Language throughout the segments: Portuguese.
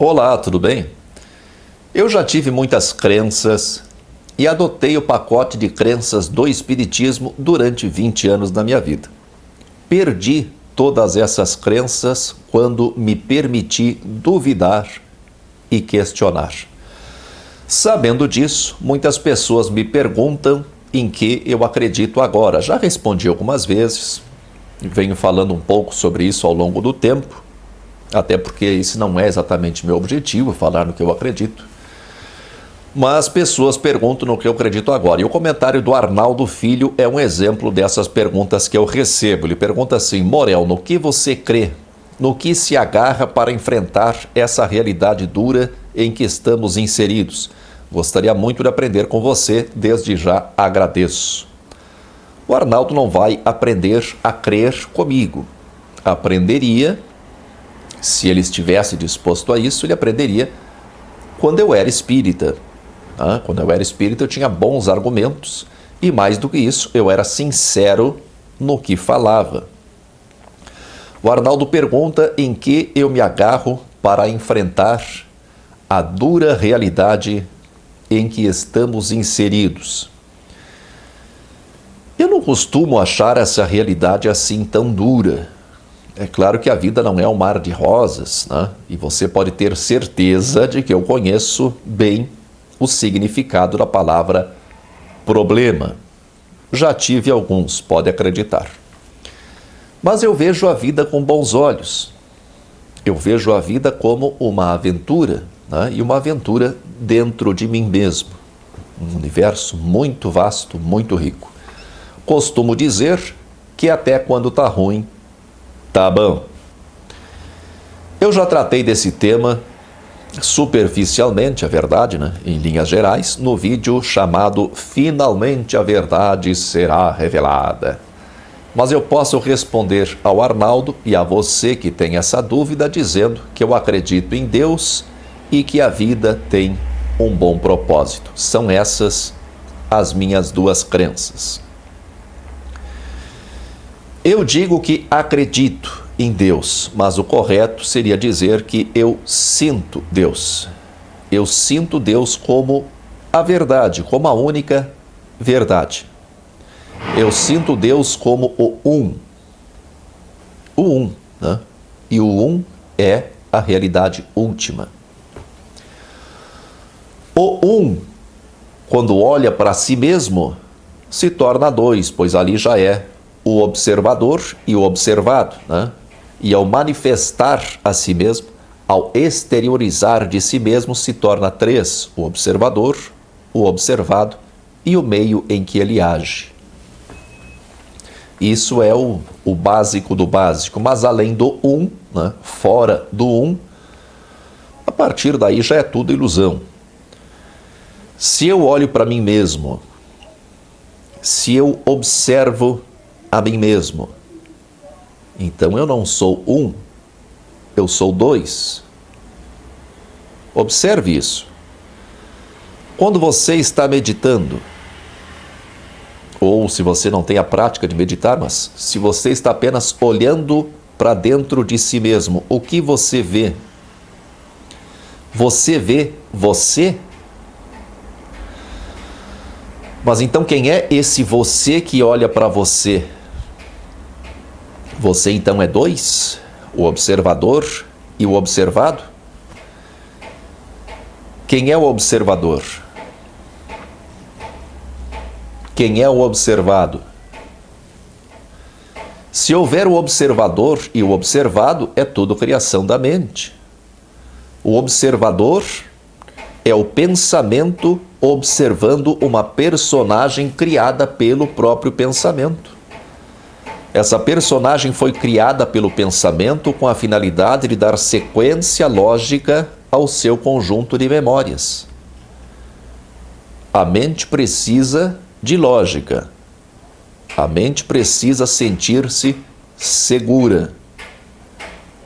Olá, tudo bem? Eu já tive muitas crenças e adotei o pacote de crenças do Espiritismo durante 20 anos da minha vida. Perdi todas essas crenças quando me permiti duvidar e questionar. Sabendo disso, muitas pessoas me perguntam em que eu acredito agora. Já respondi algumas vezes, venho falando um pouco sobre isso ao longo do tempo, até porque esse não é exatamente meu objetivo, falar no que eu acredito. Mas pessoas perguntam no que eu acredito agora. E o comentário do Arnaldo Filho é um exemplo dessas perguntas que eu recebo. Ele pergunta assim: Morel, no que você crê? No que se agarra para enfrentar essa realidade dura em que estamos inseridos? Gostaria muito de aprender com você, desde já agradeço. O Arnaldo não vai aprender a crer comigo. Aprenderia, se ele estivesse disposto a isso, ele aprenderia quando eu era espírita. Quando eu era espírita, eu tinha bons argumentos e, mais do que isso, eu era sincero no que falava. O Arnaldo pergunta em que eu me agarro para enfrentar a dura realidade em que estamos inseridos. Eu não costumo achar essa realidade assim tão dura. É claro que a vida não é um mar de rosas, né? E você pode ter certeza de que eu conheço bem o significado da palavra problema. Já tive alguns, pode acreditar. Mas eu vejo a vida com bons olhos. Eu vejo a vida como uma aventura, né? E uma aventura dentro de mim mesmo. Um universo muito vasto, muito rico. Costumo dizer que até quando tá ruim, tá bom. Eu já tratei desse tema superficialmente, a verdade, né? Em linhas gerais, no vídeo chamado Finalmente a Verdade Será Revelada. Mas eu posso responder ao Arnaldo e a você que tem essa dúvida dizendo que eu acredito em Deus e que a vida tem um bom propósito. São essas as minhas duas crenças. Eu digo que acredito em Deus, mas o correto seria dizer que eu sinto Deus. Eu sinto Deus como a verdade, como a única verdade. Eu sinto Deus como o Um. O Um, né? E o Um é a realidade última. O Um, quando olha para si mesmo, se torna dois, pois ali já é o observador e o observado, né? E ao manifestar a si mesmo, ao exteriorizar de si mesmo, se torna três: o observador, o observado e o meio em que ele age. Isso é o básico do básico, mas além do Um, né, fora do Um, a partir daí já é tudo ilusão. Se eu olho para mim mesmo, se eu observo a mim mesmo, então eu não sou um, eu sou dois. Observe isso. Quando você está meditando, ou se você não tem a prática de meditar, mas se você está apenas olhando para dentro de si mesmo, o que você vê? Você vê você? Mas então quem é esse você que olha para você? Você então é dois? O observador e o observado? Quem é o observador? Quem é o observado? Se houver o observador e o observado, é tudo criação da mente. O observador é o pensamento observando uma personagem criada pelo próprio pensamento. Essa personagem foi criada pelo pensamento com a finalidade de dar sequência lógica ao seu conjunto de memórias. A mente precisa de lógica. A mente precisa sentir-se segura.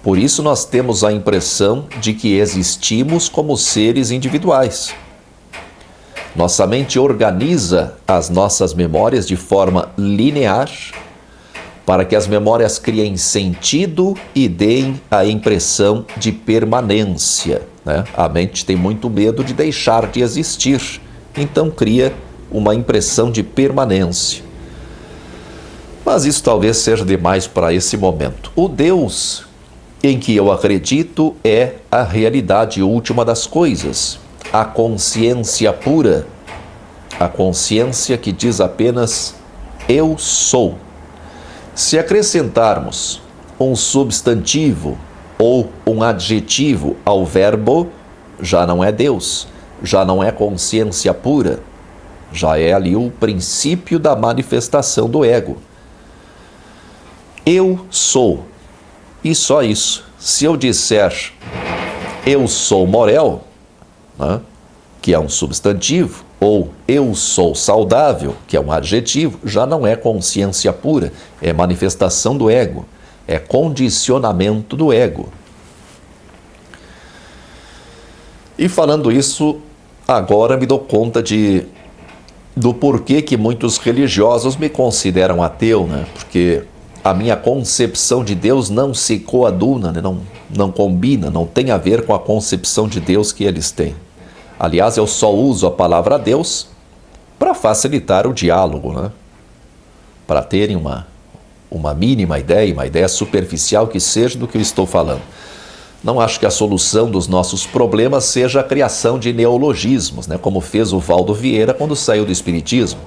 Por isso nós temos a impressão de que existimos como seres individuais. Nossa mente organiza as nossas memórias de forma linear, para que as memórias criem sentido e deem a impressão de permanência, né? A mente tem muito medo de deixar de existir, então cria uma impressão de permanência. Mas isso talvez seja demais para esse momento. O Deus em que eu acredito é a realidade última das coisas, a consciência pura, a consciência que diz apenas eu sou. Se acrescentarmos um substantivo ou um adjetivo ao verbo, já não é Deus, já não é consciência pura, já é ali o princípio da manifestação do ego. Eu sou, e só isso. Se eu disser eu sou Morel, né, que é um substantivo, ou eu sou saudável, que é um adjetivo, já não é consciência pura, é manifestação do ego, é condicionamento do ego. E falando isso, agora me dou conta do porquê que muitos religiosos me consideram ateu, né? Porque a minha concepção de Deus não se coaduna, né? não combina, não tem a ver com a concepção de Deus que eles têm. Aliás, eu só uso a palavra Deus para facilitar o diálogo, né? Para terem uma mínima ideia, uma ideia superficial que seja do que eu estou falando. Não acho que a solução dos nossos problemas seja a criação de neologismos, né? Como fez o Valdo Vieira quando saiu do Espiritismo.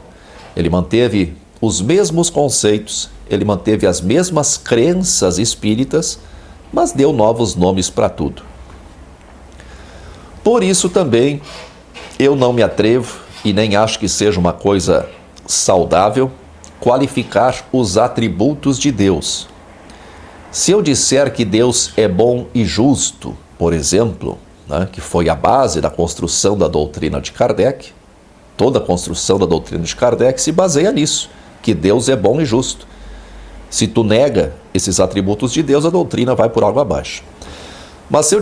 Ele manteve os mesmos conceitos, ele manteve as mesmas crenças espíritas, mas deu novos nomes para tudo. Por isso também eu não me atrevo, e nem acho que seja uma coisa saudável, qualificar os atributos de Deus. Se eu disser que Deus é bom e justo, por exemplo, né, que foi a base da construção da doutrina de Kardec, toda a construção da doutrina de Kardec se baseia nisso, que Deus é bom e justo. Se tu nega esses atributos de Deus, a doutrina vai por água abaixo. Mas se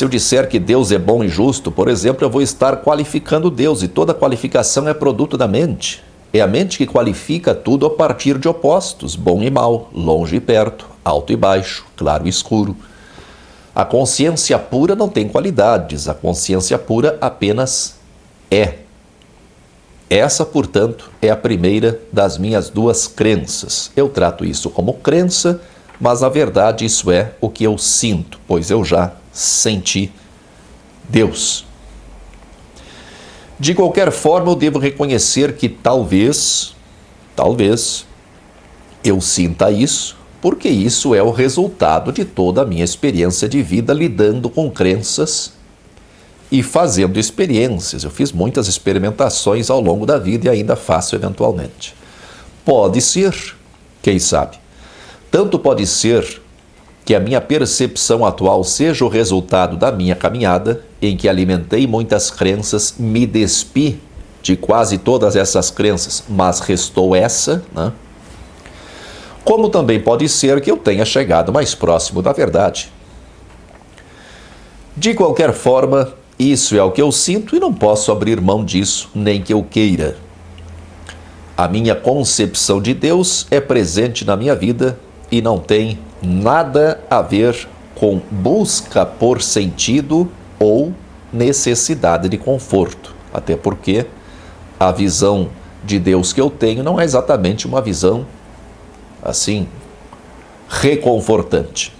eu disser que Deus é bom e justo, por exemplo, eu vou estar qualificando Deus, e toda qualificação é produto da mente. É a mente que qualifica tudo a partir de opostos, bom e mal, longe e perto, alto e baixo, claro e escuro. A consciência pura não tem qualidades, a consciência pura apenas é. Essa, portanto, é a primeira das minhas duas crenças. Eu trato isso como crença, mas na verdade isso é o que eu sinto, pois eu já senti Deus. De qualquer forma, eu devo reconhecer que talvez eu sinta isso, porque isso é o resultado de toda a minha experiência de vida lidando com crenças e fazendo experiências. Eu fiz muitas experimentações ao longo da vida e ainda faço eventualmente. Pode ser, quem sabe? Tanto pode ser que a minha percepção atual seja o resultado da minha caminhada, em que alimentei muitas crenças, me despi de quase todas essas crenças, mas restou essa, né? Como também pode ser que eu tenha chegado mais próximo da verdade. De qualquer forma, isso é o que eu sinto e não posso abrir mão disso, nem que eu queira. A minha concepção de Deus é presente na minha vida e não tem nada a ver com busca por sentido ou necessidade de conforto. Até porque a visão de Deus que eu tenho não é exatamente uma visão assim reconfortante.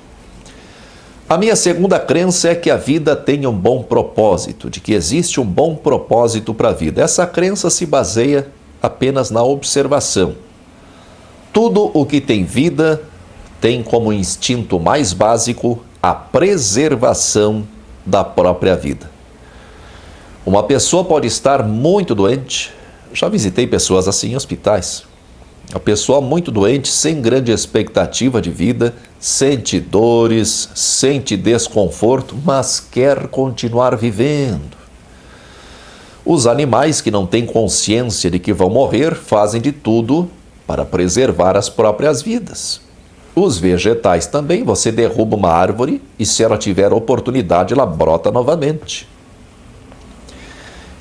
A minha segunda crença é que a vida tem um bom propósito, de que existe um bom propósito para a vida. Essa crença se baseia apenas na observação. Tudo o que tem vida tem como instinto mais básico a preservação da própria vida. Uma pessoa pode estar muito doente, já visitei pessoas assim em hospitais. A pessoa muito doente, sem grande expectativa de vida, sente dores, sente desconforto, mas quer continuar vivendo. Os animais que não têm consciência de que vão morrer fazem de tudo para preservar as próprias vidas. Os vegetais também, você derruba uma árvore e se ela tiver oportunidade, ela brota novamente.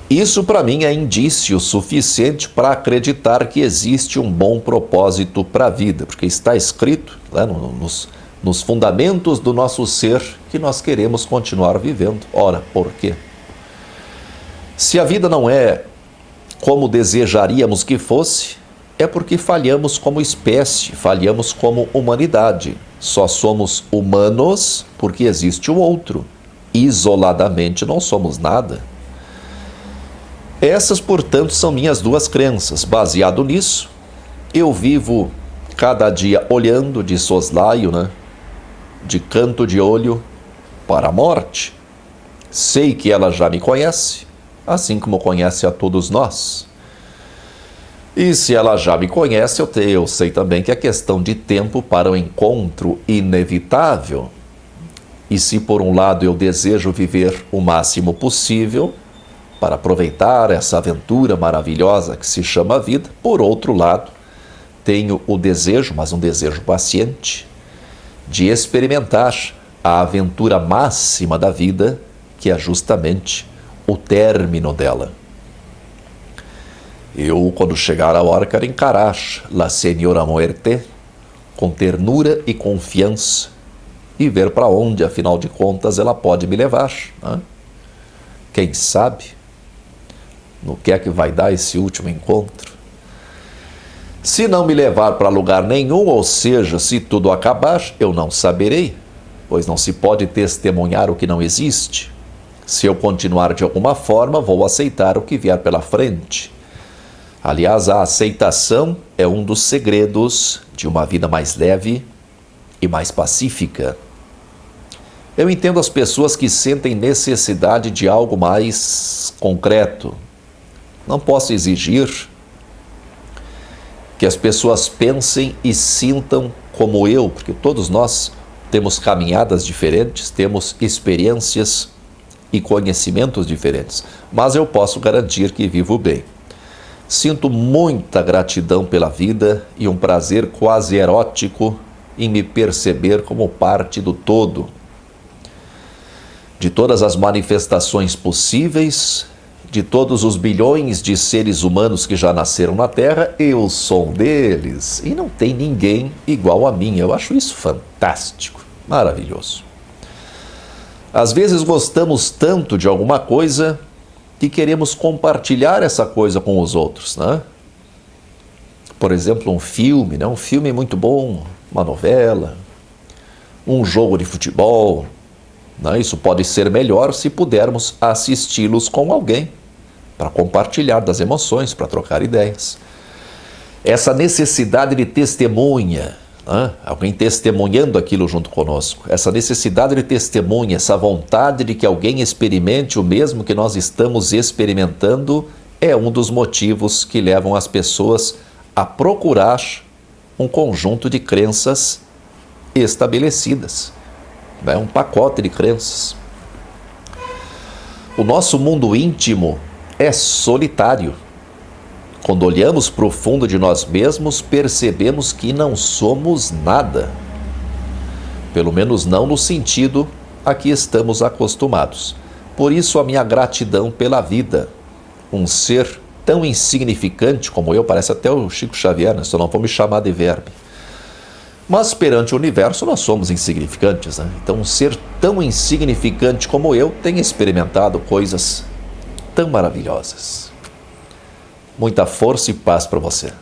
Isso para mim é indício suficiente para acreditar que existe um bom propósito para a vida, porque está escrito, né, nos fundamentos do nosso ser que nós queremos continuar vivendo. Ora, por quê? Se a vida não é como desejaríamos que fosse, é porque falhamos como espécie, falhamos como humanidade. Só somos humanos porque existe o outro. Isoladamente não somos nada. Essas, portanto, são minhas duas crenças. Baseado nisso, eu vivo cada dia olhando de soslaio, né? De canto de olho para a morte. Sei que ela já me conhece, assim como conhece a todos nós. E se ela já me conhece, eu sei também que é questão de tempo para o encontro inevitável. E se por um lado eu desejo viver o máximo possível, para aproveitar essa aventura maravilhosa que se chama vida, por outro lado, tenho o desejo, mas um desejo paciente, de experimentar a aventura máxima da vida, que é justamente o término dela. Eu, quando chegar a hora, quero encarar La Señora Muerte com ternura e confiança e ver para onde, afinal de contas, ela pode me levar, né? Quem sabe no que é que vai dar esse último encontro? Se não me levar para lugar nenhum, ou seja, se tudo acabar, eu não saberei, pois não se pode testemunhar o que não existe. Se eu continuar de alguma forma, vou aceitar o que vier pela frente. Aliás, a aceitação é um dos segredos de uma vida mais leve e mais pacífica. Eu entendo as pessoas que sentem necessidade de algo mais concreto. Não posso exigir que as pessoas pensem e sintam como eu, porque todos nós temos caminhadas diferentes, temos experiências e conhecimentos diferentes, mas eu posso garantir que vivo bem. Sinto muita gratidão pela vida e um prazer quase erótico em me perceber como parte do todo. De todas as manifestações possíveis, de todos os bilhões de seres humanos que já nasceram na Terra, eu sou um deles. E não tem ninguém igual a mim. Eu acho isso fantástico, maravilhoso. Às vezes gostamos tanto de alguma coisa que queremos compartilhar essa coisa com os outros, né? Por exemplo, um filme, né? Um filme muito bom, uma novela, um jogo de futebol. Isso pode ser melhor se pudermos assisti-los com alguém, para compartilhar das emoções, para trocar ideias. Essa necessidade de testemunha, alguém testemunhando aquilo junto conosco, essa necessidade de testemunha, essa vontade de que alguém experimente o mesmo que nós estamos experimentando, é um dos motivos que levam as pessoas a procurar um conjunto de crenças estabelecidas. Um pacote de crenças. O nosso mundo íntimo é solitário. Quando olhamos para o fundo de nós mesmos, percebemos que não somos nada. Pelo menos não no sentido a que estamos acostumados. Por isso a minha gratidão pela vida. Um ser tão insignificante como eu, parece até o Chico Xavier, né? Só não vou me chamar de verme. Mas perante o universo nós somos insignificantes, né? Então um ser tão insignificante como eu tem experimentado coisas tão maravilhosas. Muita força e paz para você.